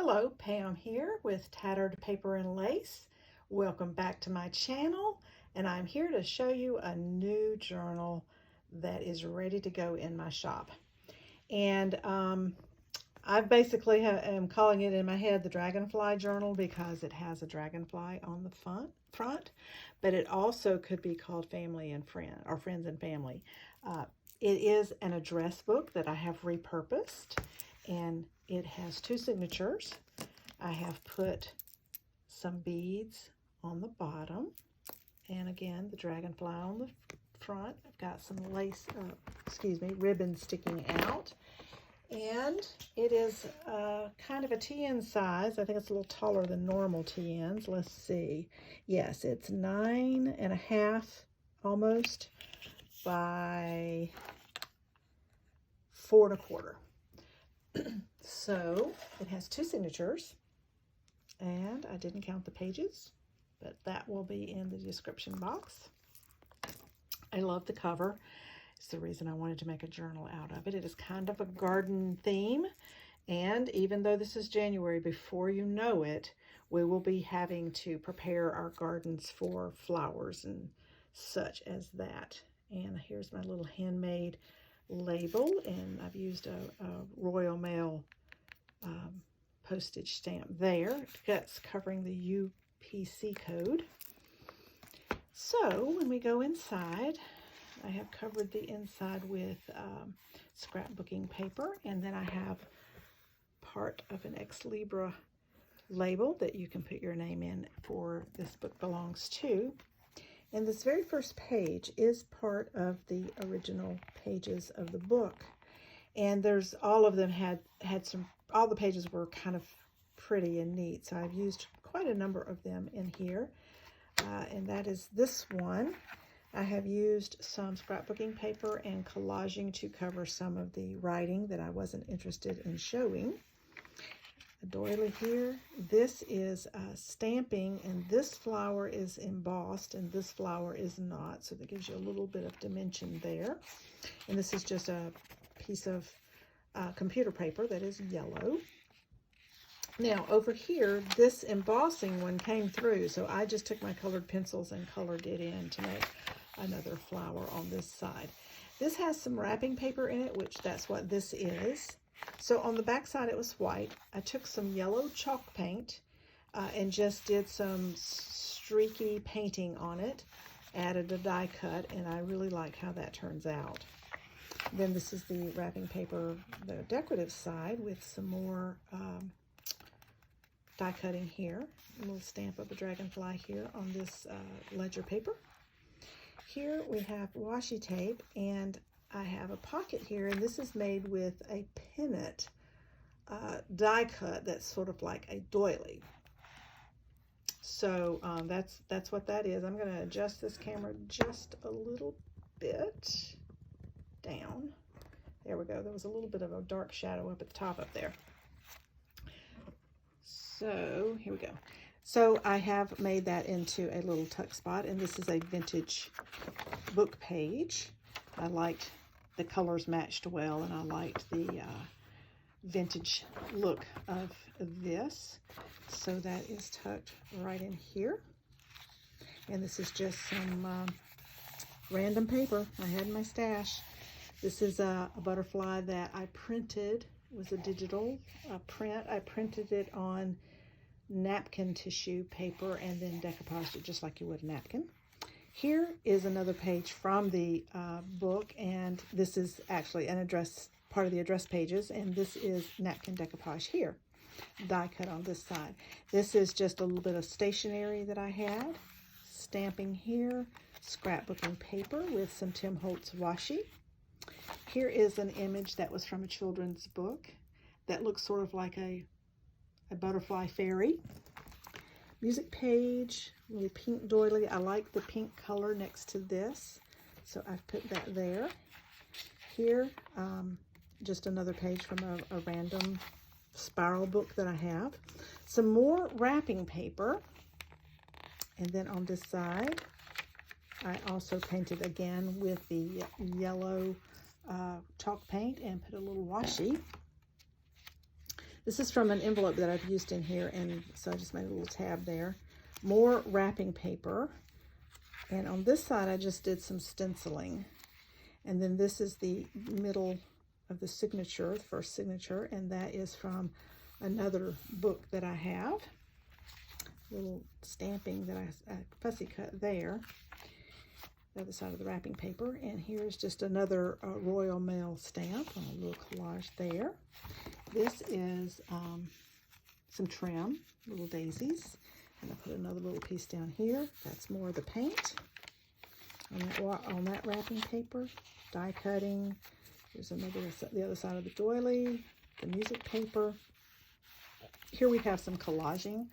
Hello, Pam here with Tattered Paper and Lace. Welcome back to my channel, and I'm here to show you a new journal that is ready to go in my shop. And I basically am calling it in my head the Dragonfly journal because it has a dragonfly on the front, but it also could be called Family and Friend or Friends and Family. It is an address book that I have repurposed, and it has two signatures. I have put some beads on the bottom, and again the dragonfly on the front. I've got some lace, ribbon sticking out, and it is kind of a TN size. I think it's a little taller than normal TNs. Let's see. Yes, it's 9.5 almost by 4 1/4. So it has two signatures, and I didn't count the pages, but that will be in the description box. I love the cover. It's the reason I wanted to make a journal out of it. It is kind of a garden theme, and even though this is January, before you know it, we will be having to prepare our gardens for flowers and such as that. And here's my little handmade label, and I've used a Royal Mail postage stamp there. That's covering the UPC code. So when we go inside, I have covered the inside with scrapbooking paper, and then I have part of an Ex Libra label that you can put your name in for This Book Belongs To. And this very first page is part of the original pages of the book. And there's all of them had some, all the pages were kind of pretty and neat. So I've used quite a number of them in here. And that is this one. I have used some scrapbooking paper and collaging to cover some of the writing that I wasn't interested in showing. A doily here. This is stamping, and this flower is embossed and this flower is not, so that gives you a little bit of dimension there. And this is just a piece of computer paper that is yellow. Now over here, this embossing one came through, so I just took my colored pencils and colored it in to make another flower on this side. This has some wrapping paper in it, which that's what this is. So on the back side it was white. I took some yellow chalk paint and just did some streaky painting on it, added a die cut, and I really like how that turns out. Then this is the wrapping paper, the decorative side, with some more die cutting here. A little stamp of a dragonfly here on this ledger paper. Here we have washi tape, and I have a pocket here, and this is made with a pennant die cut that's sort of like a doily. So that's what that is. I'm going to adjust this camera just a little bit down. There we go. There was a little bit of a dark shadow up at the top up there. So here we go. So I have made that into a little tuck spot, and this is a vintage book page. I liked the colors matched well, and I liked the vintage look of this. So that is tucked right in here. And this is just some random paper I had in my stash. This is a butterfly that I printed. It was a digital print. I printed it on napkin tissue paper and then decoupaged it just like you would a napkin. Here is another page from the book, and this is actually an address, part of the address pages, and this is napkin decoupage here, die cut on this side. This is just a little bit of stationery that I had, stamping here, scrapbooking paper with some Tim Holtz washi. Here is an image that was from a children's book that looks sort of like a butterfly fairy. Music page, little pink doily. I like the pink color next to this, so I've put that there. Here, just another page from a random spiral book that I have. Some more wrapping paper, and then on this side, I also painted again with the yellow chalk paint and put a little washi. This is from an envelope that I've used in here, and so I just made a little tab there. More wrapping paper. And on this side, I just did some stenciling. And then this is the middle of the signature, the first signature, and that is from another book that I have. Little stamping that I fussy cut there. The other side of the wrapping paper. And here's just another Royal Mail stamp, a little collage there. This is some trim, little daisies. And I put another little piece down here. That's more of the paint on that wrapping paper. Die cutting. Here's the other side of the doily, the music paper. Here we have some collaging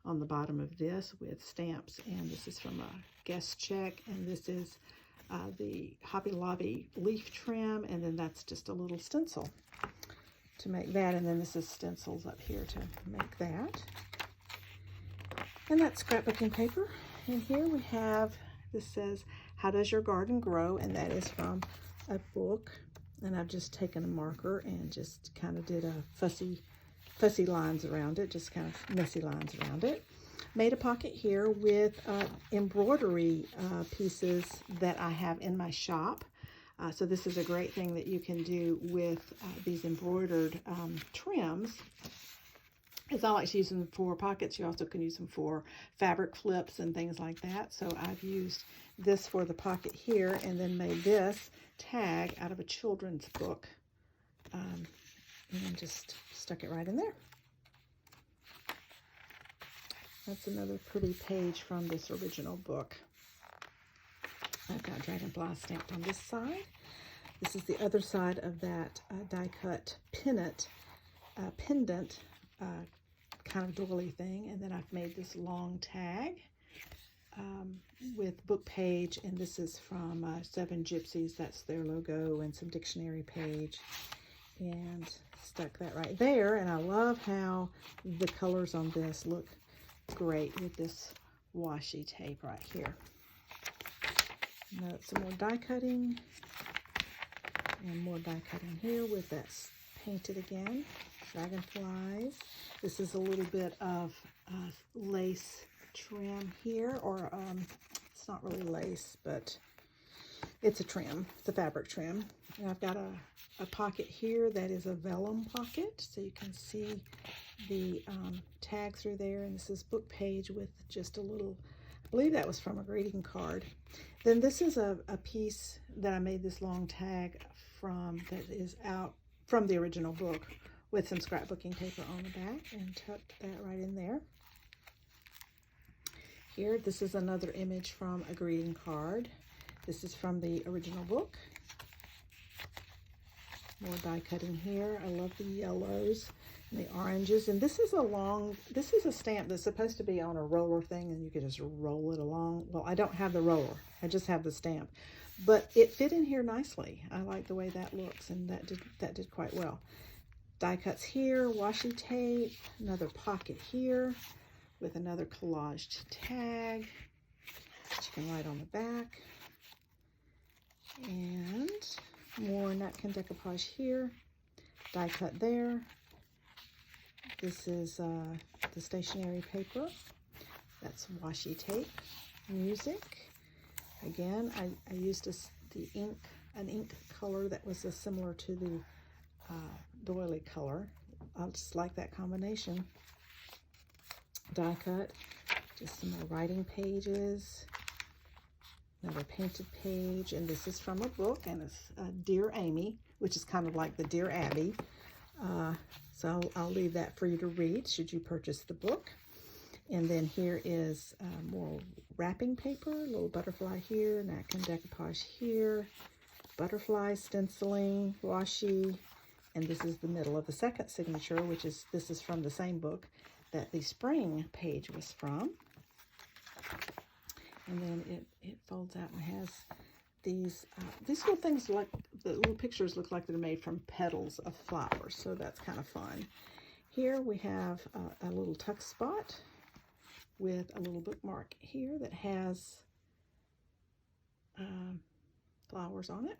on the bottom of this with stamps, and this is from a guest check, and this is the Hobby Lobby leaf trim, and then that's just a little stencil to make that, and then this is stencils up here to make that. And that's scrapbooking paper. And here we have, this says, How Does Your Garden Grow? And that is from a book. And I've just taken a marker and just kind of did a fussy lines around it, just kind of messy lines around it. Made a pocket here with embroidery pieces that I have in my shop. So this is a great thing that you can do with these embroidered trims. As I like to use them for pockets, you also can use them for fabric flips and things like that. So I've used this for the pocket here, and then made this tag out of a children's book. And then just stuck it right in there. That's another pretty page from this original book. I've got Dragonfly stamped on this side. This is the other side of that die-cut pendant kind of doily thing, and then I've made this long tag with book page, and this is from Seven Gypsies. That's their logo, and some dictionary page, and stuck that right there. And I love how the colors on this look great with this washi tape right here. Now some more die cutting, and more die cutting here with that painted again. Dragonflies. This is a little bit of lace trim here, or it's not really lace, but it's a trim. It's a fabric trim. And I've got a pocket here that is a vellum pocket, so you can see the tag through there. And this is book page with just a little, I believe that was from a greeting card. Then this is a piece that I made this long tag from, that is out from the original book, with some scrapbooking paper on the back, and tucked that right in there. Here, this is another image from a greeting card. This is from the original book. More die cutting here. I love the yellows and the oranges. And this is a stamp that's supposed to be on a roller thing, and you can just roll it along. Well, I don't have the roller. I just have the stamp. But it fit in here nicely. I like the way that looks, and that did quite well. Die cuts here, washi tape, another pocket here with another collaged tag that you can write on the back, and more napkin decoupage here, die cut there. This is the stationery paper. That's washi tape. Music. Again, I used an ink color that was similar to the doily color. I just like that combination. Die cut, just some more writing pages, another painted page, and this is from a book, and it's Dear Amy, which is kind of like the Dear Abby. So I'll leave that for you to read should you purchase the book. And then here is more wrapping paper, a little butterfly here, napkin decoupage here, butterfly stenciling, washi. And this is the middle of the second signature, this is from the same book that the spring page was from. And then it folds out and has these little things, like the little pictures look like they're made from petals of flowers. So that's kind of fun. Here we have a little tuck spot with a little bookmark here that has flowers on it.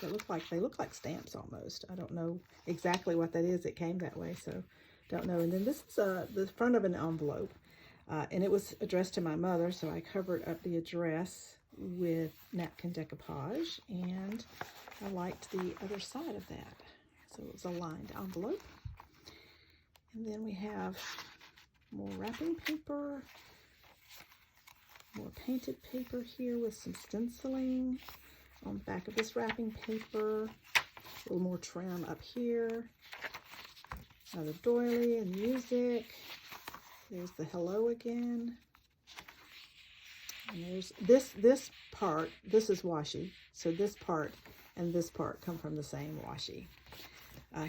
they look like stamps almost. I don't know exactly what that is. It came that way, so don't know. And then this is the front of an envelope, and it was addressed to my mother, so I covered up the address with napkin decoupage, and I liked the other side of that. So it was a lined envelope. And then we have more wrapping paper, more painted paper here with some stenciling on the back of this wrapping paper. A little more trim up here. Another doily and music. There's the hello again. And there's this part, this is washi. So this part and this part come from the same washi.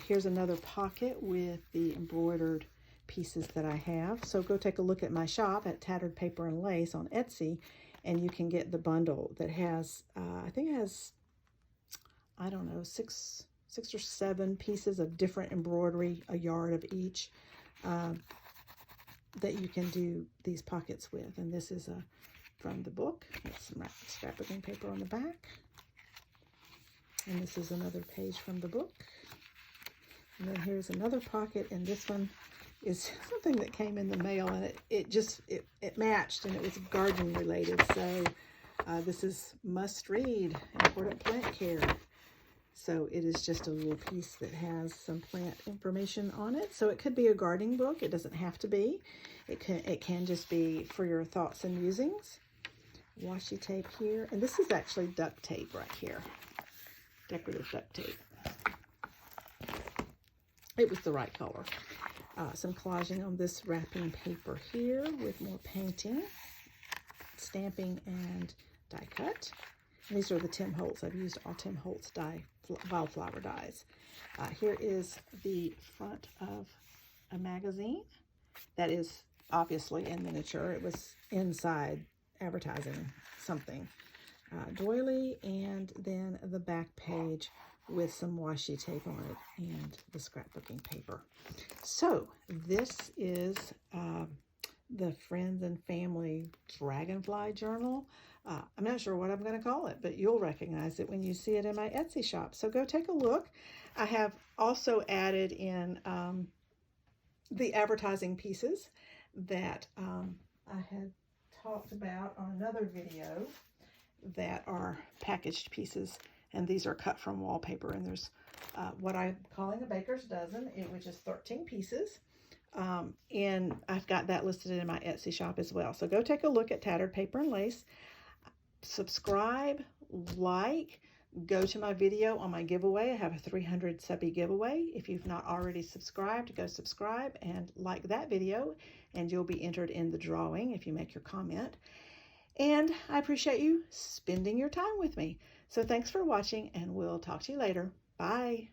Here's another pocket with the embroidered pieces that I have. So go take a look at my shop at Tattered Paper and Lace on Etsy, and you can get the bundle that has, I think it has, I don't know, six or seven pieces of different embroidery, a yard of each, that you can do these pockets with. And this is from the book with some scrapbooking paper on the back. And this is another page from the book. And then here's another pocket, and this one is something that came in the mail, and it matched, and it was garden related. So this is must read, important plant care. So it is just a little piece that has some plant information on it. So it could be a gardening book. It doesn't have to be. It can just be for your thoughts and musings. Washi tape here, and this is actually duct tape right here. Decorative duct tape. It was the right color. Some collaging on this wrapping paper here with more painting, stamping, and die cut. And these are the Tim Holtz. I've used all Tim Holtz wildflower dies. Here is the front of a magazine that is obviously in miniature. It was inside advertising something. Doily, and then the back page with some washi tape on it and the scrapbooking paper. So this is the Friends and Family Dragonfly journal. I'm not sure what I'm going to call it, but you'll recognize it when you see it in my Etsy shop. So go take a look. I have also added in the advertising pieces that I had talked about on another video that are packaged pieces, and these are cut from wallpaper, and there's what I'm calling a baker's dozen, which is 13 pieces, and I've got that listed in my Etsy shop as well. So go take a look at Tattered Paper and Lace, subscribe, like, go to my video on my giveaway. I have a 300 subby giveaway. If you've not already subscribed, go subscribe and like that video, and you'll be entered in the drawing if you make your comment. And I appreciate you spending your time with me. So thanks for watching, and we'll talk to you later. Bye.